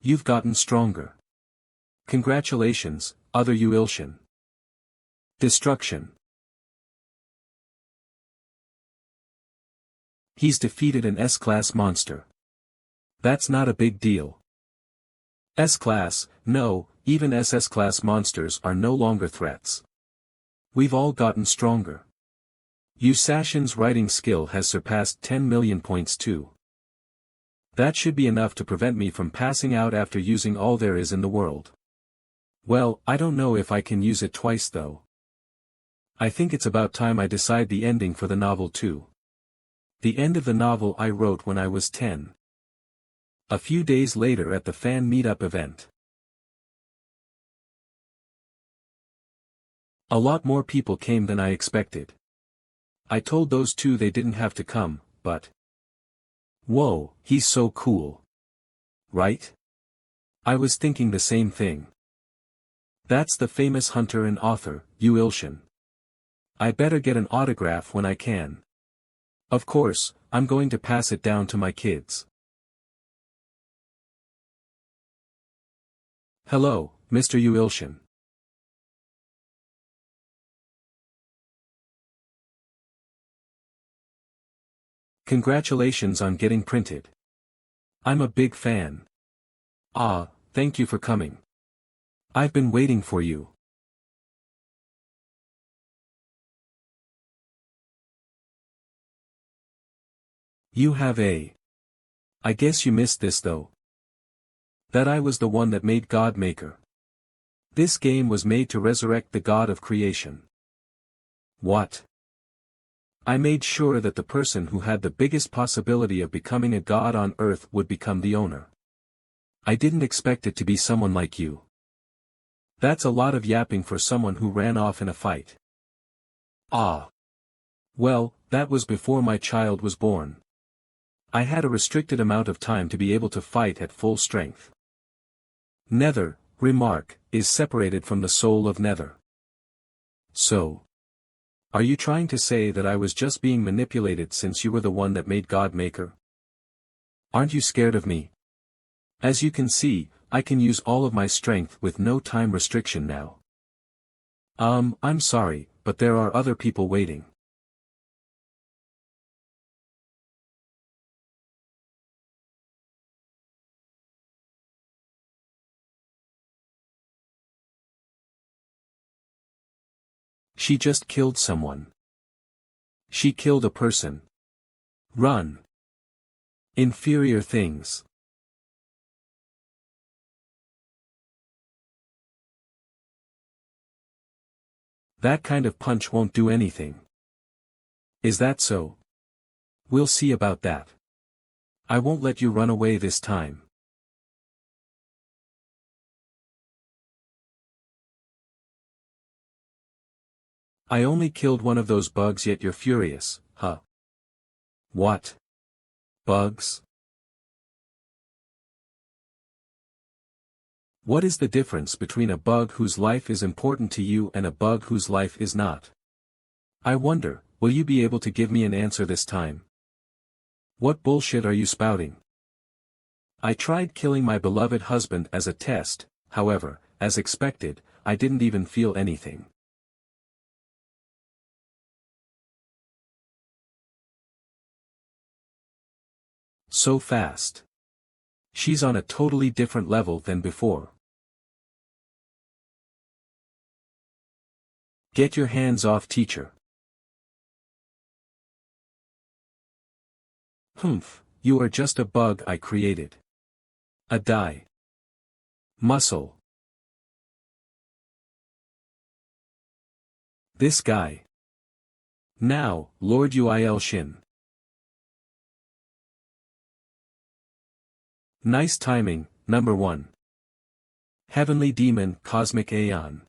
You've gotten stronger. Congratulations, other Uilshin. Destruction. He's defeated an S-class monster. That's not a big deal. S-class, no, even SS-class monsters are no longer threats. We've all gotten stronger. Usashin's writing skill has surpassed 10 million points too. That should be enough to prevent me from passing out after using all there is in the world. Well, I don't know if I can use it twice though. I think it's about time I decide the ending for the novel too. The end of the novel I wrote when I was 10. A few days later at the fan meetup event. A lot more people came than I expected. I told those two they didn't have to come, but... Whoa, he's so cool. Right? I was thinking the same thing. That's the famous hunter and author, Uilshin. I better get an autograph when I can. Of course, I'm going to pass it down to my kids. Hello, Mr. Uilshin. Congratulations on getting printed. I'm a big fan. Ah, thank you for coming. I've been waiting for you. You have a... I guess you missed this though. That I was the one that made God Maker. This game was made to resurrect the God of creation. What? I made sure that the person who had the biggest possibility of becoming a god on Earth would become the owner. I didn't expect it to be someone like you. That's a lot of yapping for someone who ran off in a fight. Ah. Well, that was before my child was born. I had a restricted amount of time to be able to fight at full strength. Nether, remark, is separated from the soul of Nether. So. Are you trying to say that I was just being manipulated since you were the one that made God Maker? Aren't you scared of me? As you can see, I can use all of my strength with no time restriction now. I'm sorry, but there are other people waiting. She just killed someone. She killed a person. Run. Inferior things. That kind of punch won't do anything. Is that so? We'll see about that. I won't let you run away this time. I only killed one of those bugs yet you're furious, huh? What? Bugs? What is the difference between a bug whose life is important to you and a bug whose life is not? I wonder, will you be able to give me an answer this time? What bullshit are you spouting? I tried killing my beloved husband as a test, however, as expected, I didn't even feel anything. So fast. She's on a totally different level than before. Get your hands off, teacher. Humph, you are just a bug I created. A die. Muscle. This guy. Now, Lord Uilshin. Nice timing, number 1. Heavenly Demon, Cosmic Aeon.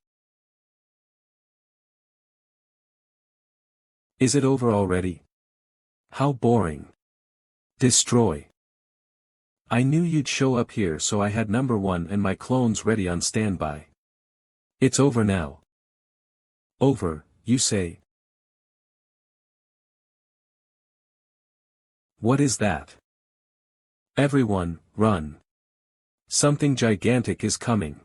Is it over already? How boring. Destroy. I knew you'd show up here, so I had number 1 and my clones ready on standby. It's over now. Over, you say? What is that? Everyone, run. Something gigantic is coming.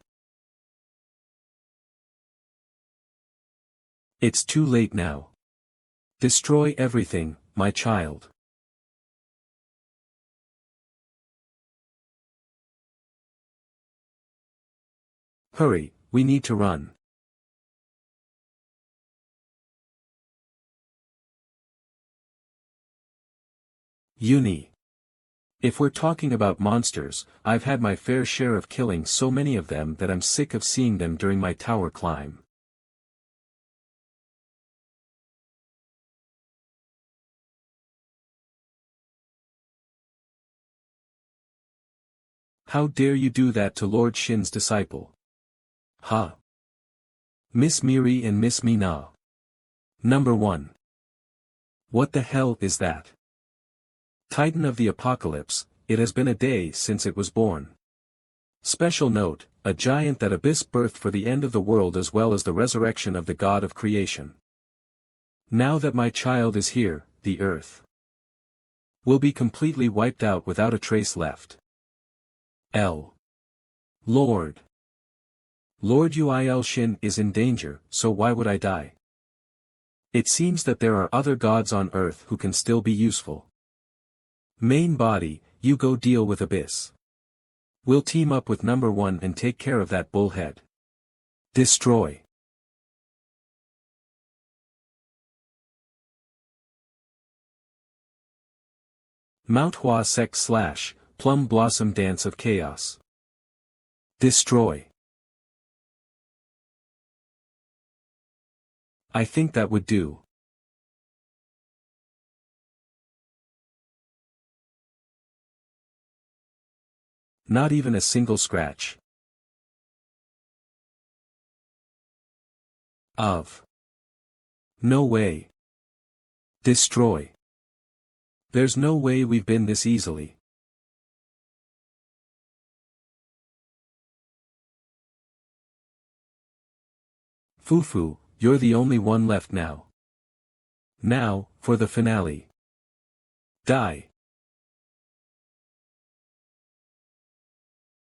It's too late now. Destroy everything, my child. Hurry, we need to run. Uni. If we're talking about monsters, I've had my fair share of killing so many of them that I'm sick of seeing them during my tower climb. How dare you do that to Lord Shin's disciple? Ha! Miss Miri and Miss Mina. Number 1. What the hell is that? Titan of the Apocalypse, it has been a day since it was born. Special note, a giant that abyss birthed for the end of the world as well as the resurrection of the God of creation. Now that my child is here, the earth will be completely wiped out without a trace left. L. Lord Uil Shin is in danger, so why would I die? It seems that there are other gods on earth who can still be useful. Main body, you go deal with Abyss. We'll team up with number 1 and take care of that bullhead. Destroy. MANHWA sec / Plum Blossom Dance of Chaos. Destroy. I think that would do. Not even a single scratch. Of. No way. Destroy. There's no way we've been this easily. Fufu, you're the only one left now. Now, for the finale. Die.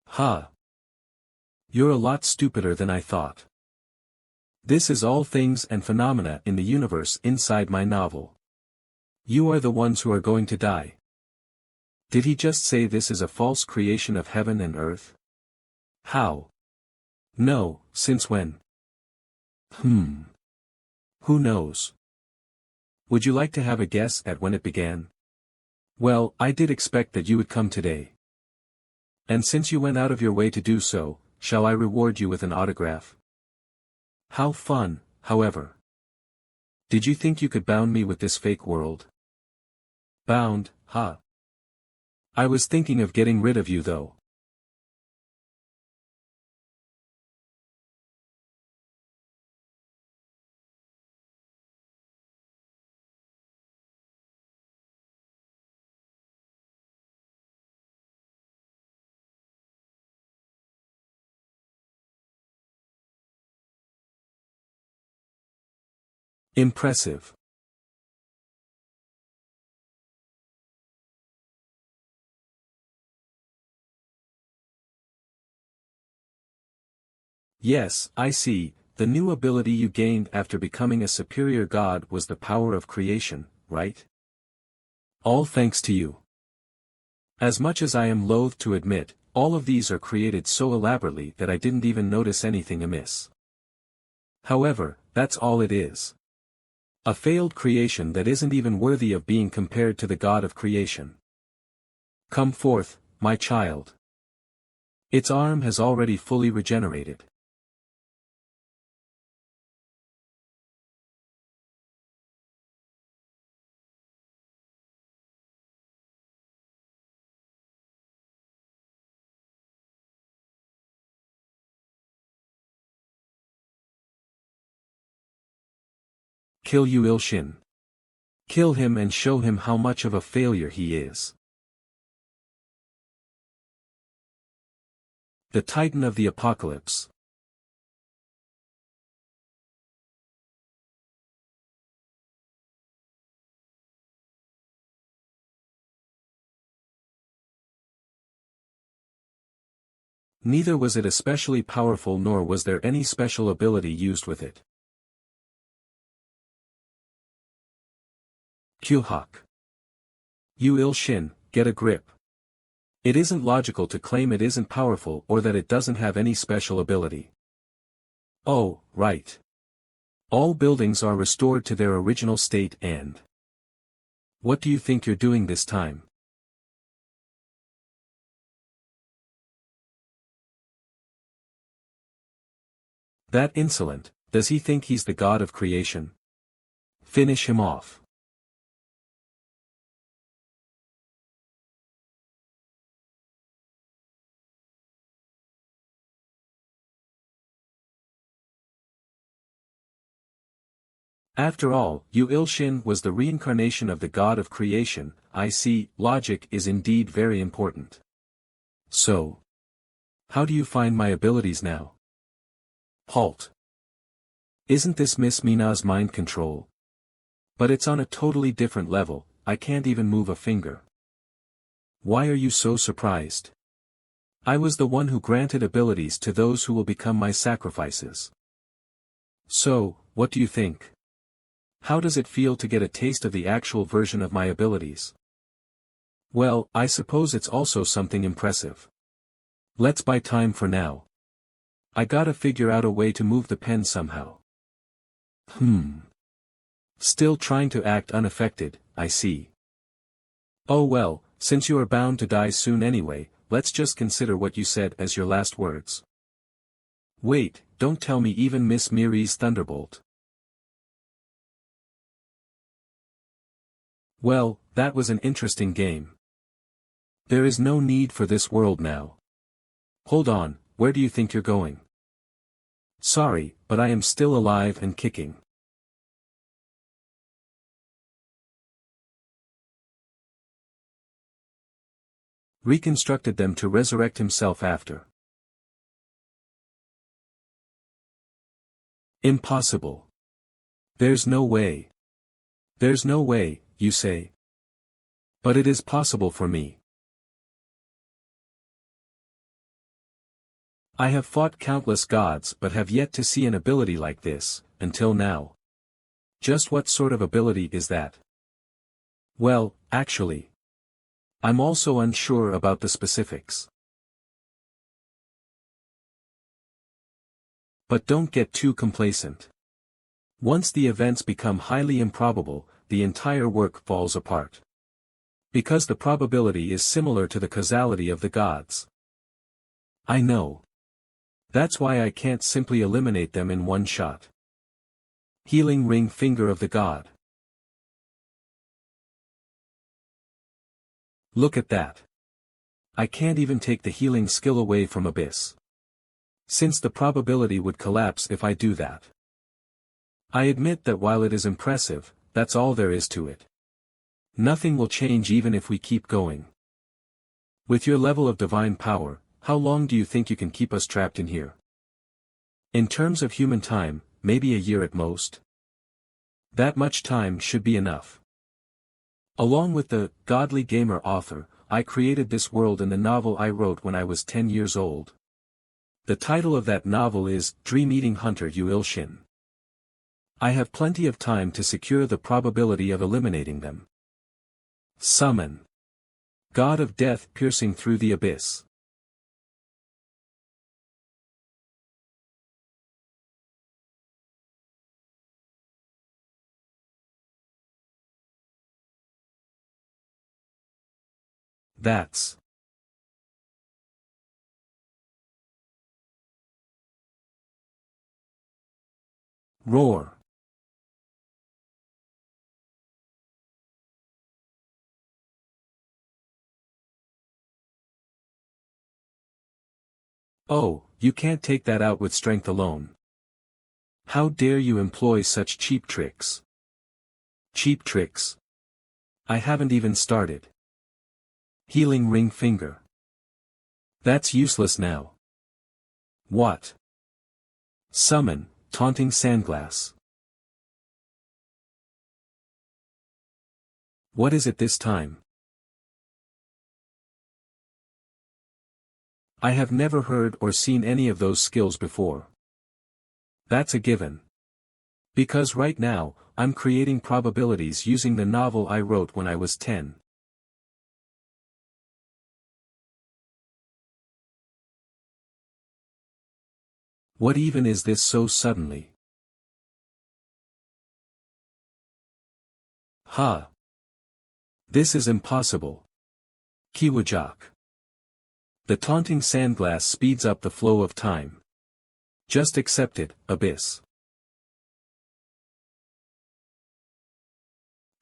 Ha. You're a lot stupider than I thought. This is all things and phenomena in the universe inside my novel. You are the ones who are going to die. Did he just say this is a false creation of heaven and earth? How? No, since when? Who knows? Would you like to have a guess at when it began? Well, I did expect that you would come today. And since you went out of your way to do so, shall I reward you with an autograph? How fun, however. Did you think you could bound me with this fake world? Bound, huh? I was thinking of getting rid of you though. Impressive. Yes, I see, the new ability you gained after becoming a superior god was the power of creation, right? All thanks to you. As much as I am loath to admit, all of these are created so elaborately that I didn't even notice anything amiss. However, that's all it is. A failed creation that isn't even worthy of being compared to the God of creation. Come forth, my child. Its arm has already fully regenerated. Kill Uil Shin. Kill him and show him how much of a failure he is. The Titan of the Apocalypse. Neither was it especially powerful nor was there any special ability used with it. Kyuhak. You ill-shin, get a grip. It isn't logical to claim it isn't powerful or that it doesn't have any special ability. Oh, right. All buildings are restored to their original state and... What do you think you're doing this time? That insolent, does he think he's the god of creation? Finish him off. After all, Yu Il-shin was the reincarnation of the god of creation. I see, logic is indeed very important. So, how do you find my abilities now? Halt. Isn't this Miss Mina's mind control? But it's on a totally different level, I can't even move a finger. Why are you so surprised? I was the one who granted abilities to those who will become my sacrifices. So, what do you think? How does it feel to get a taste of the actual version of my abilities? Well, I suppose it's also something impressive. Let's buy time for now. I gotta figure out a way to move the pen somehow. Still trying to act unaffected, I see. Oh well, since you are bound to die soon anyway, let's just consider what you said as your last words. Wait, don't tell me even Miss Miri's thunderbolt. Well, that was an interesting game. There is no need for this world now. Hold on, where do you think you're going? Sorry, but I am still alive and kicking. Reconstructed them to resurrect himself after. Impossible. There's no way. There's no way, you say. But it is possible for me. I have fought countless gods but have yet to see an ability like this, until now. Just what sort of ability is that? Well, actually, I'm also unsure about the specifics. But don't get too complacent. Once the events become highly improbable, the entire work falls apart. Because the probability is similar to the causality of the gods. I know. That's why I can't simply eliminate them in one shot. Healing ring finger of the god. Look at that. I can't even take the healing skill away from Abyss. Since the probability would collapse if I do that. I admit that while it is impressive, that's all there is to it. Nothing will change even if we keep going. With your level of divine power, how long do you think you can keep us trapped in here? In terms of human time, maybe a year at most. That much time should be enough. Along with the Godly Gamer author, I created this world in the novel I wrote when I was 10 years old. The title of that novel is Dream-Eating Hunter Yu Il-shin. I have plenty of time to secure the probability of eliminating them. Summon. God of Death piercing through the abyss. That's. Roar. Oh, you can't take that out with strength alone. How dare you employ such cheap tricks? Cheap tricks? I haven't even started. Healing ring finger. That's useless now. What? Summon, taunting sandglass. What is it this time? I have never heard or seen any of those skills before. That's a given. Because right now, I'm creating probabilities using the novel I wrote when I was 10. What even is this so suddenly? Ha! This is impossible. Kiwajak. The taunting sandglass speeds up the flow of time. Just accept it, Abyss.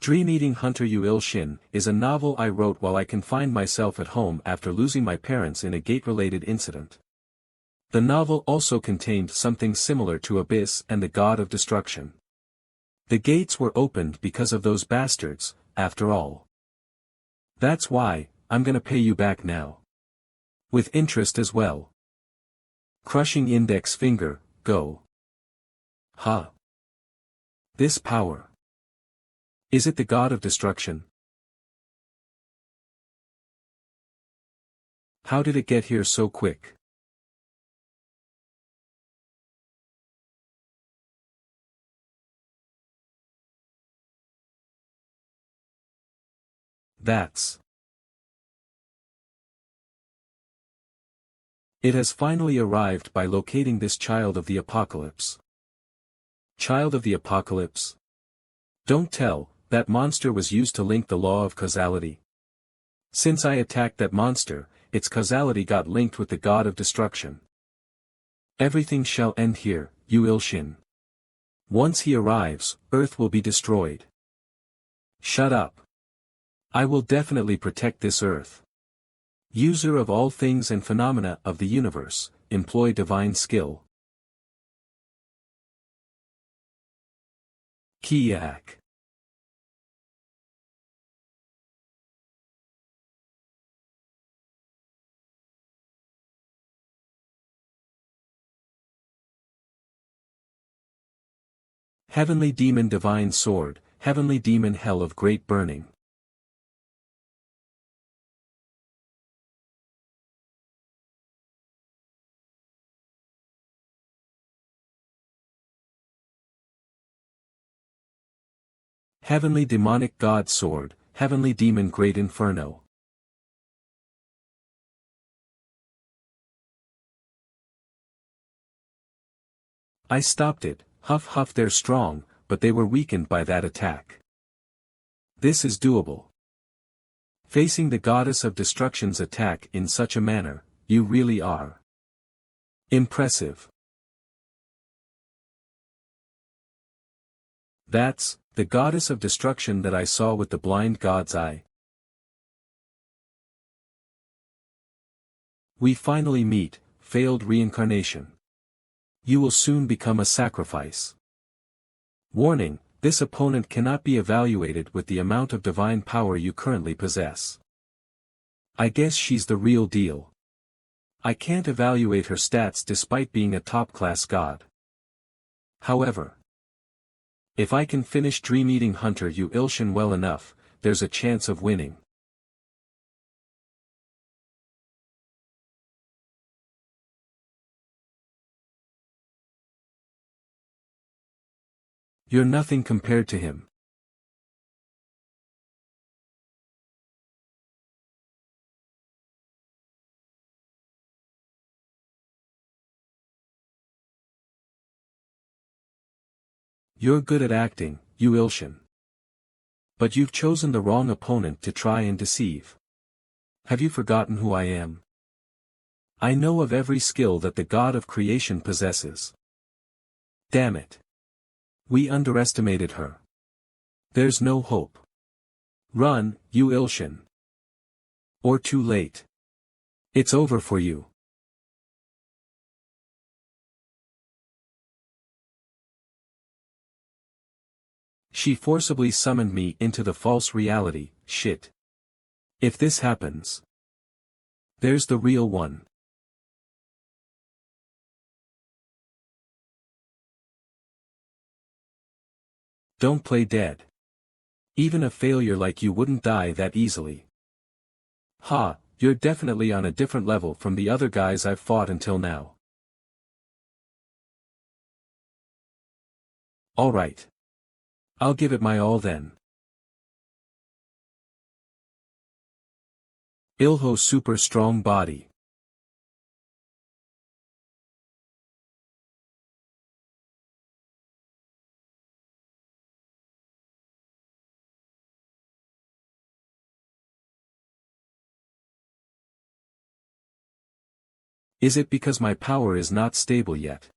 Dream-Eating Hunter Yu Shin is a novel I wrote while I confined myself at home after losing my parents in a gate-related incident. The novel also contained something similar to Abyss and the God of Destruction. The gates were opened because of those bastards, after all. That's why, I'm gonna pay you back now. With interest as well. Crushing index finger, go. Ha! This power. Is it the God of Destruction? How did it get here so quick? That's. It has finally arrived by locating this child of the apocalypse. Child of the apocalypse? Don't tell, that monster was used to link the law of causality. Since I attacked that monster, its causality got linked with the God of Destruction. Everything shall end here, Yu Shin. Once he arrives, Earth will be destroyed. Shut up. I will definitely protect this Earth. User of all things and phenomena of the universe, employ divine skill. Kiyak. Heavenly Demon Divine Sword, Heavenly Demon Hell of Great Burning. Heavenly Demonic God Sword, Heavenly Demon Great Inferno. I stopped it, huff huff they're strong, but they were weakened by that attack. This is doable. Facing the Goddess of Destruction's attack in such a manner, you really are. Impressive. That's, the Goddess of Destruction that I saw with the blind god's eye. We finally meet, failed reincarnation. You will soon become a sacrifice. Warning, this opponent cannot be evaluated with the amount of divine power you currently possess. I guess she's the real deal. I can't evaluate her stats despite being a top-class god. However, if I can finish Dream-Eating Hunter Yu Shin well enough, there's a chance of winning. You're nothing compared to him. You're good at acting, Yu Shin. But you've chosen the wrong opponent to try and deceive. Have you forgotten who I am? I know of every skill that the God of Creation possesses. Damn it. We underestimated her. There's no hope. Run, Yu Shin. Or too late. It's over for you. She forcibly summoned me into the false reality, shit. If this happens, there's the real one. Don't play dead. Even a failure like you wouldn't die that easily. Ha, you're definitely on a different level from the other guys I've fought until now. Alright. I'll give it my all then. Ilho super strong body. Is it because my power is not stable yet?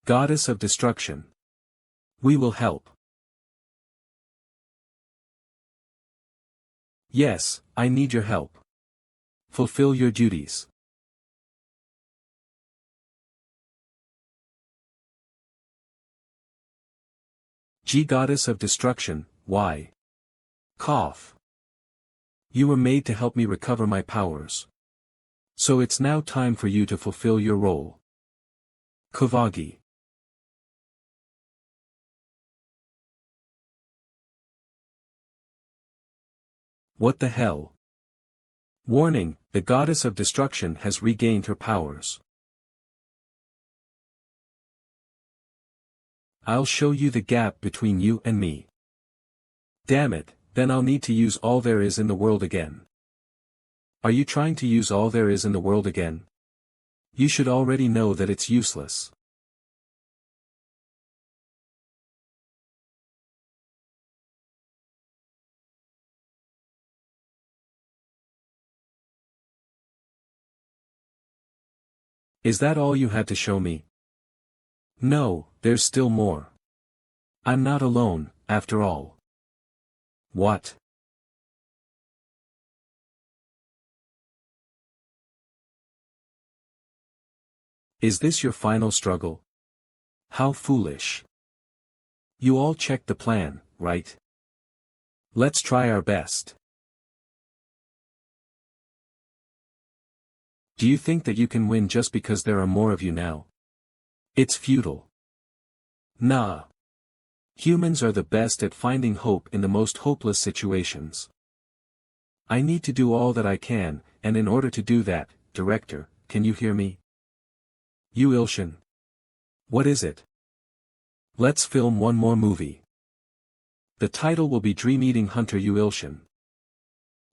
Goddess of destruction. We will help. Yes, I need your help. Fulfill your duties. G Goddess of destruction, why? Cough. You were made to help me recover my powers. So it's now time for you to fulfill your role. Kovagi. What the hell? Warning, the goddess of destruction has regained her powers. I'll show you the gap between you and me. Damn it, then I'll need to use all there is in the world again. Are you trying to use all there is in the world again? You should already know that it's useless. Is that all you had to show me? No, there's still more. I'm not alone, after all. What? Is this your final struggle? How foolish. You all checked the plan, right? Let's try our best. Do you think that you can win just because there are more of you now? It's futile. Nah. Humans are the best at finding hope in the most hopeless situations. I need to do all that I can, and in order to do that, director, can you hear me? You Ilshin. What is it? Let's film one more movie. The title will be Dream Eating Hunter You Ilshin.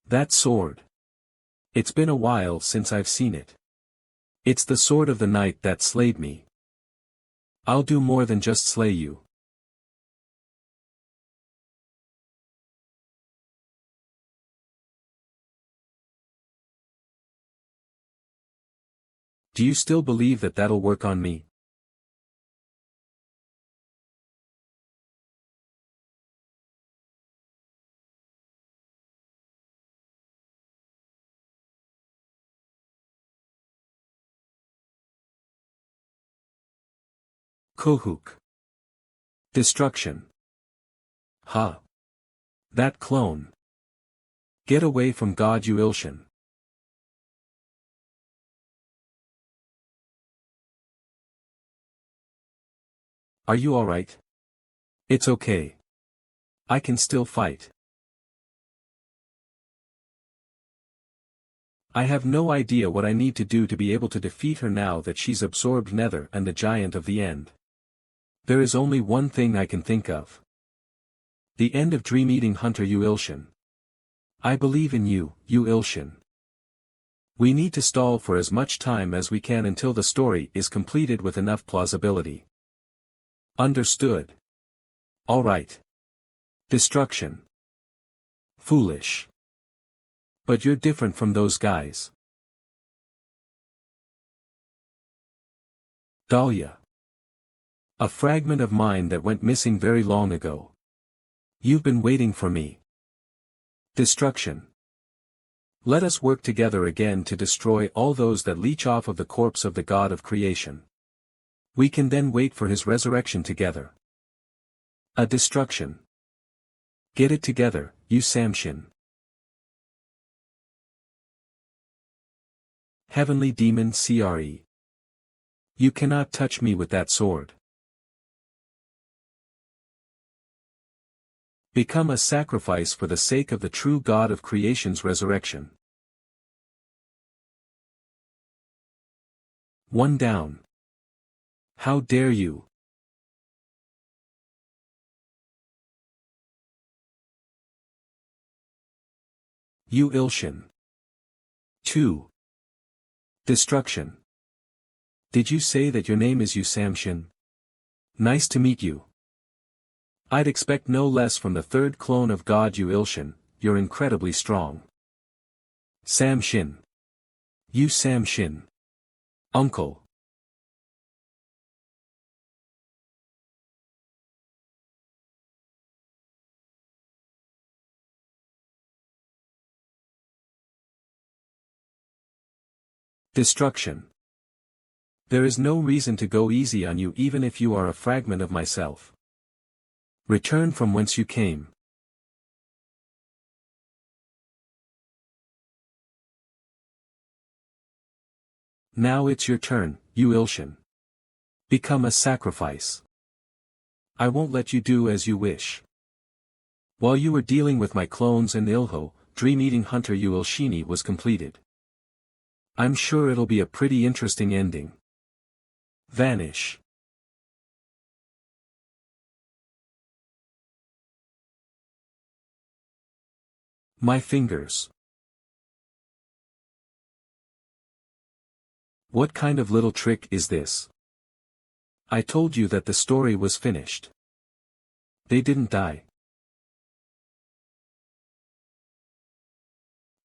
That sword. It's been a while since I've seen it. It's the sword of the night that slayed me. I'll do more than just slay you. Do you still believe that that'll work on me? Kohuk. Destruction. Ha. That clone. Get away from God you Ilshin. Are you alright? It's okay. I can still fight. I have no idea what I need to do to be able to defeat her now that she's absorbed Nether and the Giant of the End. There is only one thing I can think of. The end of Dream Eating Hunter you Ilshin. I believe in you, you Ilshin. We need to stall for as much time as we can until the story is completed with enough plausibility. Understood. Alright. Destruction. Foolish. But you're different from those guys. Dahlia. A fragment of mine that went missing very long ago. You've been waiting for me. Destruction. Let us work together again to destroy all those that leech off of the corpse of the God of creation. We can then wait for his resurrection together. A destruction. Get it together, you Samshin. Heavenly Demon CRE. You cannot touch me with that sword. Become a sacrifice for the sake of the true God of creation's resurrection. One down. How dare you? You Ilshin. 2. Destruction. Did you say that your name is Yu Samshin? Nice to meet you. I'd expect no less from the third clone of God Yu Ilshin. You're incredibly strong. Samshin. You Samshin. Uncle. Destruction. There is no reason to go easy on you even if you are a fragment of myself. Return from whence you came. Now it's your turn, you Ilshin. Become a sacrifice. I won't let you do as you wish. While you were dealing with my clones and Ilho, dream-eating hunter Yu Ilshini was completed. I'm sure it'll be a pretty interesting ending. Vanish. My fingers. What kind of little trick is this? I told you that the story was finished. They didn't die.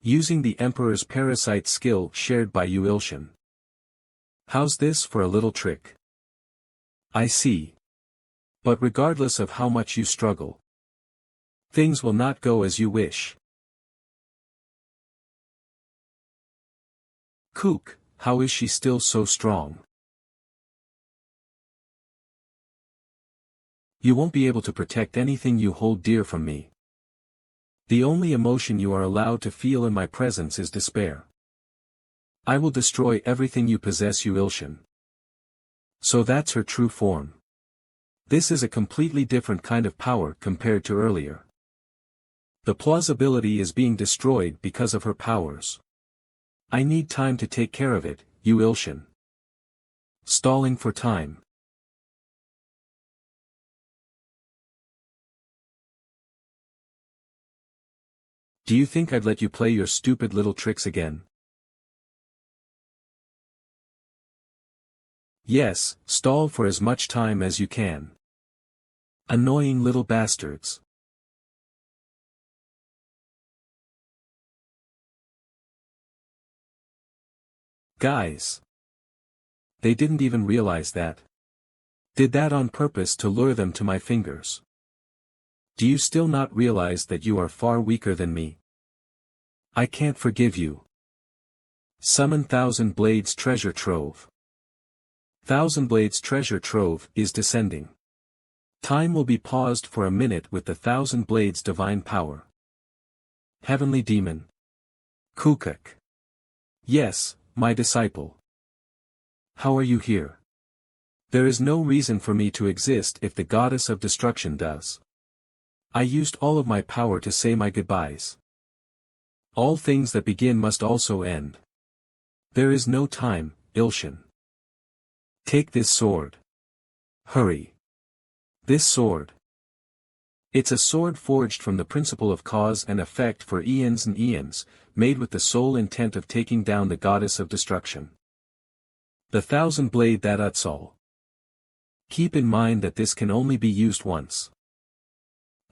Using the Emperor's parasite skill shared by Yu Ilshin. How's this for a little trick? I see. But regardless of how much you struggle, things will not go as you wish. Kook, how is she still so strong? You won't be able to protect anything you hold dear from me. The only emotion you are allowed to feel in my presence is despair. I will destroy everything you possess, Yu Ilshin. So that's her true form. This is a completely different kind of power compared to earlier. The plausibility is being destroyed because of her powers. I need time to take care of it, Yu Ilshin. Stalling for time. Do you think I'd let you play your stupid little tricks again? Yes, stall for as much time as you can. Annoying little bastards. Guys. They didn't even realize that. Did that on purpose to lure them to my fingers. Do you still not realize that you are far weaker than me? I can't forgive you. Summon Thousand Blades Treasure Trove. Thousand Blades Treasure Trove is descending. Time will be paused for a minute with the Thousand Blades divine power. Heavenly Demon. Kukuk. Yes, my disciple. How are you here? There is no reason for me to exist if the Goddess of Destruction does. I used all of my power to say my goodbyes. All things that begin must also end. There is no time, Ilshin. Take this sword. Hurry. This sword. It's a sword forged from the principle of cause and effect for eons and eons, made with the sole intent of taking down the Goddess of Destruction. The Thousand Blade, that's all. Keep in mind that this can only be used once.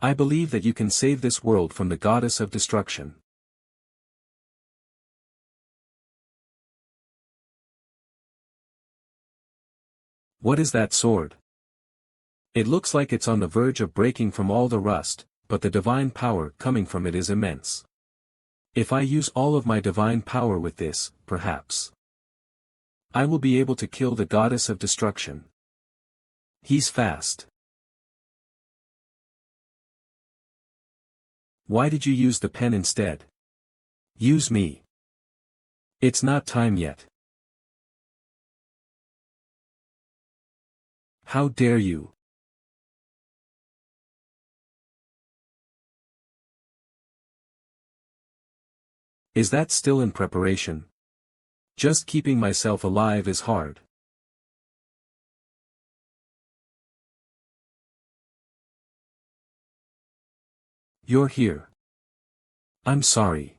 I believe that you can save this world from the Goddess of Destruction. What is that sword? It looks like it's on the verge of breaking from all the rust, but the divine power coming from it is immense. If I use all of my divine power with this, perhaps I will be able to kill the Goddess of Destruction. He's fast. Why did you use the pen instead? Use me. It's not time yet. How dare you? Is that still in preparation? Just keeping myself alive is hard. You're here. I'm sorry.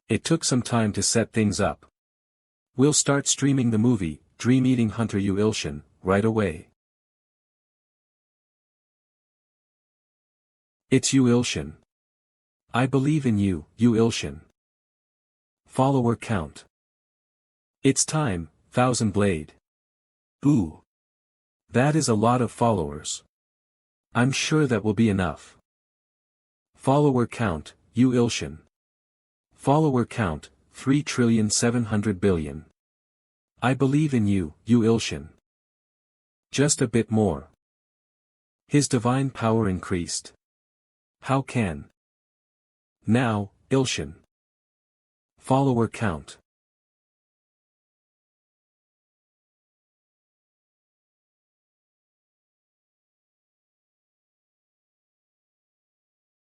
It took some time to set things up. We'll start streaming the movie, Dream Eating Hunter You Ilshin, right away. It's you Ilshin. I believe in you, you Ilshin. Follower count. It's time, Thousand Blade. Ooh. That is a lot of followers. I'm sure that will be enough. Follower count, you Ilshin. Follower count, 3,700,000,000,000. I believe in you, you Ilshin. Just a bit more. His divine power increased. How can? Now, Ilshin. Follower count.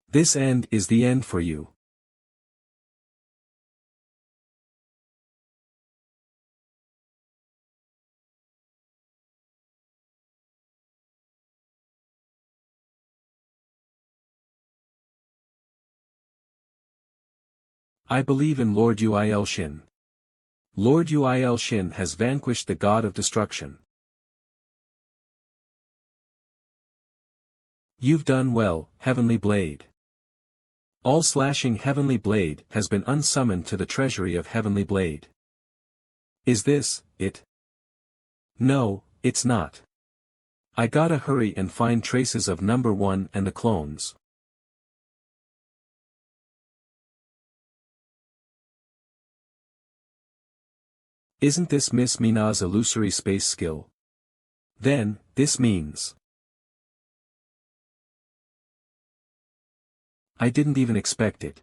This end is the end for you. I believe in Lord Uil Shin. Lord Uil Shin has vanquished the god of destruction. You've done well, Heavenly Blade. All slashing Heavenly Blade has been unsummoned to the treasury of Heavenly Blade. Is this it? No, it's not. I gotta hurry and find traces of number 1 and the clones. Isn't this Miss Mina's illusory space skill? Then, this means. I didn't even expect it.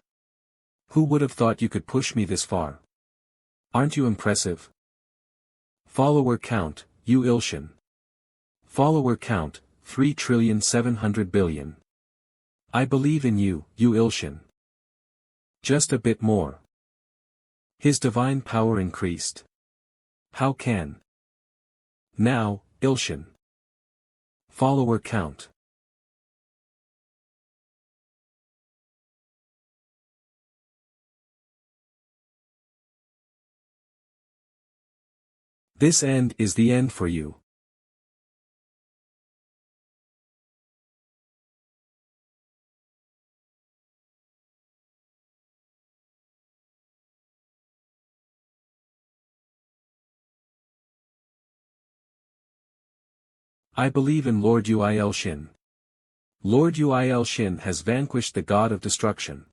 Who would have thought you could push me this far? Aren't you impressive? Follower count, you Ilshin. Follower count, 3,700,000,000,000. I believe in you, you Ilshin. Just a bit more. His divine power increased. How can? Now, Ilshin. Follower count. This end is the end for you. I believe in Lord Uil Shin. Lord Uil Shin has vanquished the god of destruction.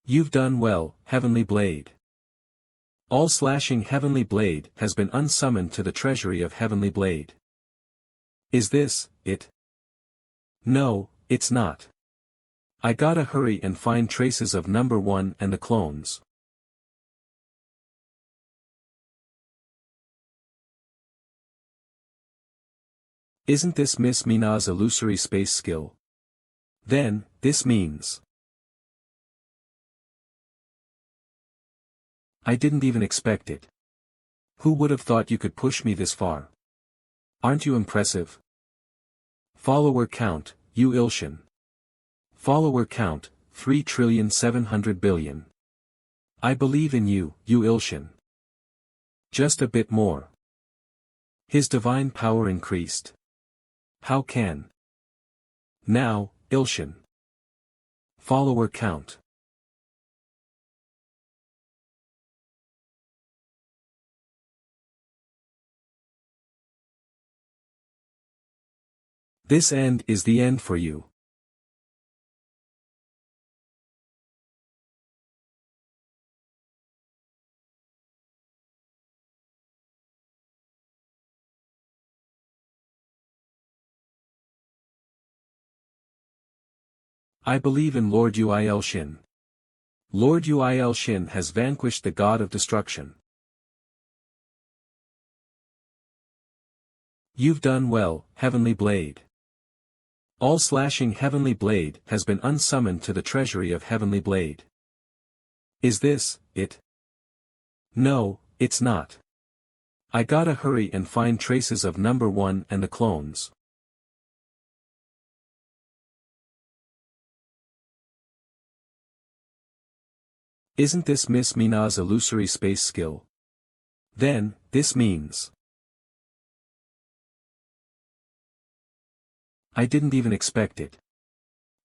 You've done well, Heavenly Blade. All slashing Heavenly Blade has been unsummoned to the treasury of Heavenly Blade. Is this it? No, it's not. I gotta hurry and find traces of number 1 and the clones. Isn't this Miss Mina's illusory space skill? Then, this means. I didn't even expect it. Who would have thought you could push me this far? Aren't you impressive? Follower count, you Ilshin. Follower count, 3,700,000,000,000. I believe in you, you Ilshin. Just a bit more. His divine power increased. How can? Now, Ilshin. Follower count. This end is the end for you. I believe in Lord Uil Shin. Lord Uil Shin has vanquished the god of destruction. You've done well, Heavenly Blade. All slashing Heavenly Blade has been unsummoned to the treasury of Heavenly Blade. Is this it? No, it's not. I gotta hurry and find traces of number 1 and the clones. Isn't this Miss Mina's illusory space skill? Then, this means. I didn't even expect it.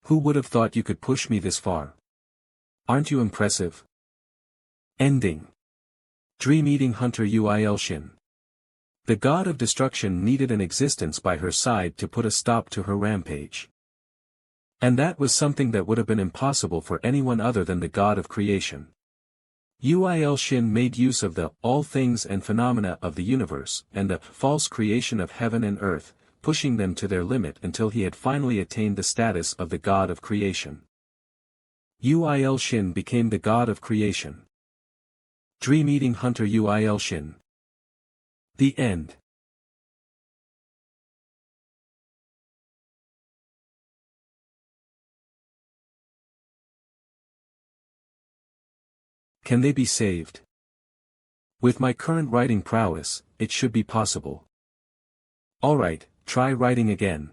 Who would have thought you could push me this far? Aren't you impressive? Ending. Dream Eating Hunter Uil Shin. The god of destruction needed an existence by her side to put a stop to her rampage. And that was something that would have been impossible for anyone other than the god of creation. Uil Shin made use of the all things and phenomena of the universe and the false creation of heaven and earth, pushing them to their limit until he had finally attained the status of the god of creation. Uil Shin became the god of creation. Dream Eating Hunter Uil Shin. The end. Can they be saved? With my current writing prowess, it should be possible. Alright, try writing again.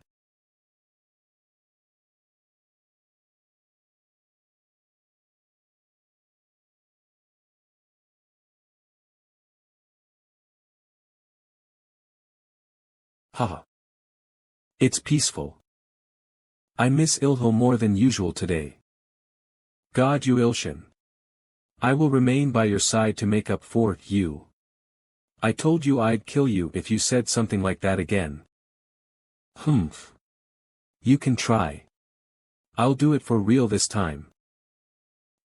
Haha. It's peaceful. I miss Ilho more than usual today. God Uil Shin. I will remain by your side to make up for you. I told you I'd kill you if you said something like that again. Humph. You can try. I'll do it for real this time.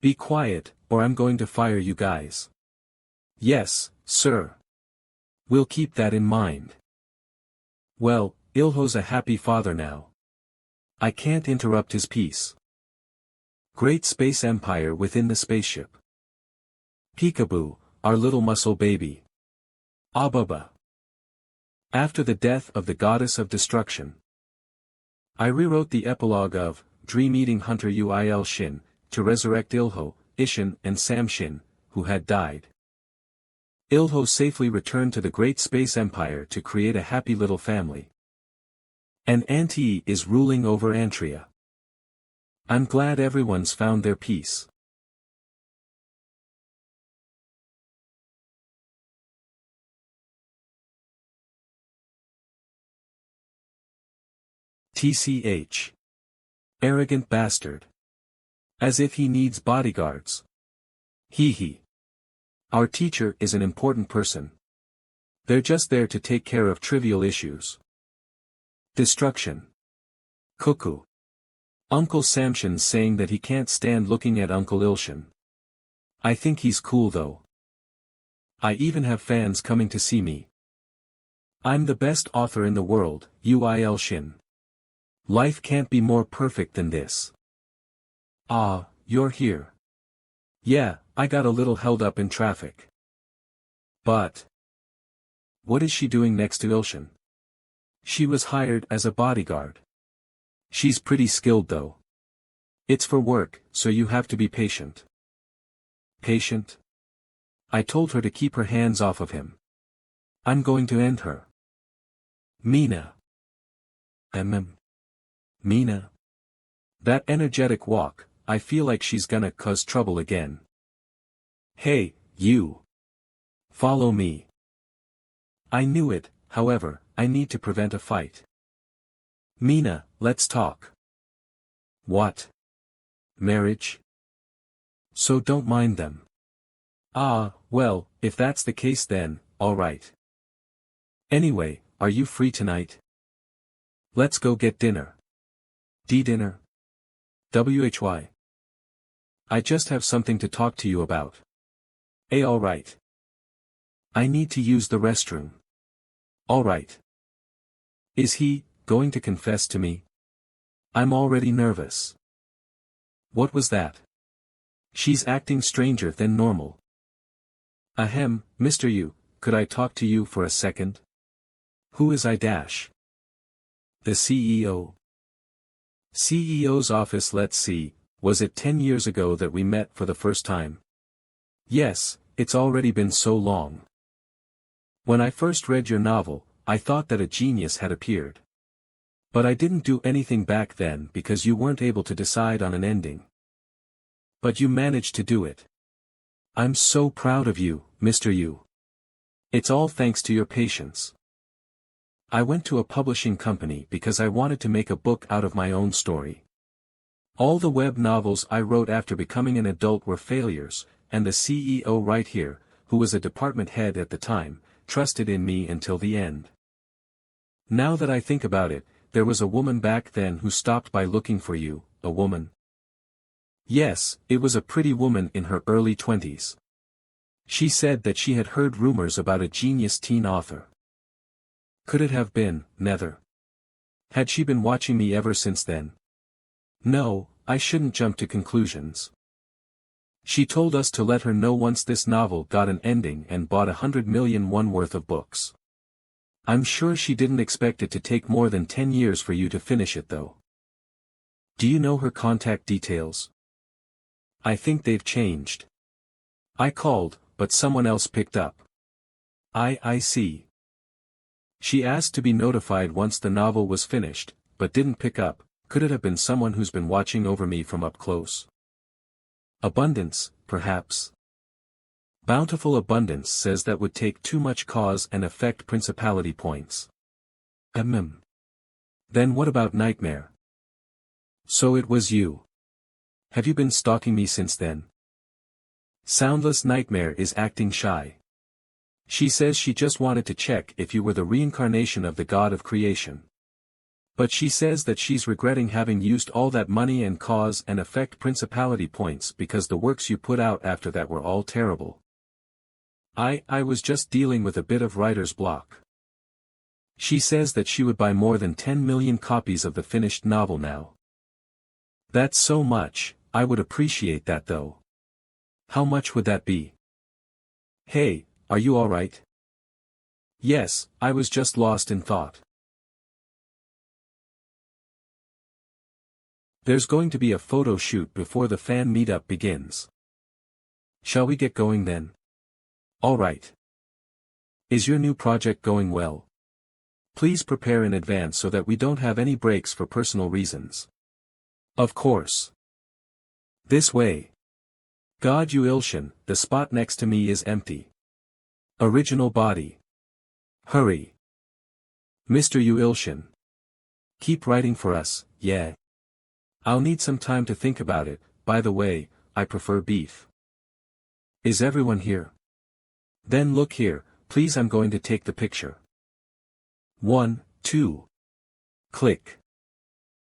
Be quiet, or I'm going to fire you guys. Yes, sir. We'll keep that in mind. Well, Ilho's a happy father now. I can't interrupt his peace. Great space empire within the spaceship. Peekaboo, our little muscle baby. Ababa. After the death of the goddess of destruction. I rewrote the epilogue of Dream Eating Hunter Uil Shin, to resurrect Ilho, Ishin and Samshin, who had died. Ilho safely returned to the great space empire to create a happy little family. And Auntie is ruling over Antria. I'm glad everyone's found their peace. TCH. Arrogant bastard. As if he needs bodyguards. Hee hee. Our teacher is an important person. They're just there to take care of trivial issues. Destruction. Cuckoo. Uncle Samshin's saying that he can't stand looking at Uncle Ilshin. I think he's cool though. I even have fans coming to see me. I'm the best author in the world, Uil Shin. Life can't be more perfect than this. Ah, you're here. Yeah, I got a little held up in traffic. But. What is she doing next to Ilshin? She was hired as a bodyguard. She's pretty skilled though. It's for work, so you have to be patient. Patient? I told her to keep her hands off of him. I'm going to end her. Mina. Mina. That energetic walk, I feel like she's gonna cause trouble again. Hey, you. Follow me. I knew it, however, I need to prevent a fight. Mina, let's talk. What? Marriage? So don't mind them. Ah, well, if that's the case then, alright. Anyway, are you free tonight? Let's go get dinner. Dinner? WHY? I just have something to talk to you about. Alright. I need to use the restroom. Alright. Is he going to confess to me? I'm already nervous. What was that? She's acting stranger than normal. Ahem, Mr. Yu, could I talk to you for a second? Who is I dash? The CEO. CEO's office. Let's see, was it 10 years ago that we met for the first time? Yes, it's already been so long. When I first read your novel, I thought that a genius had appeared. But I didn't do anything back then because you weren't able to decide on an ending. But you managed to do it. I'm so proud of you, Mr. Yu. It's all thanks to your patience. I went to a publishing company because I wanted to make a book out of my own story. All the web novels I wrote after becoming an adult were failures, and the CEO right here, who was a department head at the time, trusted in me until the end. Now that I think about it, there was a woman back then who stopped by looking for you, a woman. Yes, it was a pretty woman in her early 20s. She said that she had heard rumors about a genius teen author. Could it have been, Nether? Had she been watching me ever since then? No, I shouldn't jump to conclusions. She told us to let her know once this novel got an ending and bought 100 million won worth of books. I'm sure she didn't expect it to take more than 10 years for you to finish it though. Do you know her contact details? I think they've changed. I called, but someone else picked up. I see. She asked to be notified once the novel was finished, but didn't pick up. Could it have been someone who's been watching over me from up close? Abundance, perhaps. Bountiful Abundance says that would take too much cause and effect principality points. Then what about Nightmare? So it was you. Have you been stalking me since then? Soundless Nightmare is acting shy. She says she just wanted to check if you were the reincarnation of the god of creation. But she says that she's regretting having used all that money and cause and effect principality points because the works you put out after that were all terrible. I was just dealing with a bit of writer's block. She says that she would buy more than 10 million copies of the finished novel now. That's so much. I would appreciate that though. How much would that be? Hey, are you alright? Yes, I was just lost in thought. There's going to be a photo shoot before the fan meetup begins. Shall we get going then? Alright. Is your new project going well? Please prepare in advance so that we don't have any breaks for personal reasons. Of course. This way. God Yu Ilshin, the spot next to me is empty. Original body. Hurry. Mr. Yu Ilshin. Keep writing for us, yeah. I'll need some time to think about it. By the way, I prefer beef. Is everyone here? Then look here, please, I'm going to take the picture. 1, 2. Click.